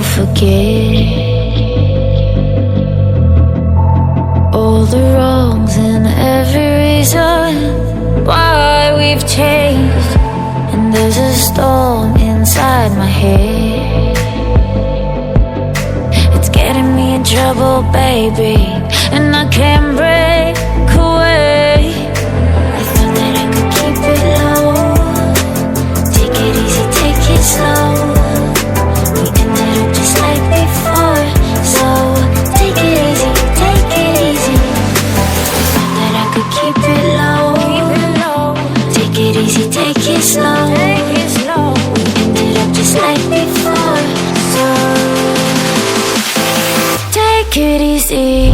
forget all the wrongs and every reason why we've changed. And there's a storm inside my head, it's getting me in trouble, baby, and I can't break away. I thought that I could keep it low, take it easy, take it slow. We ended up just like before, so take it easy, take it easy. I thought that I could keep it low, take it easy, take it slow. We ended up just like before, so take it easy.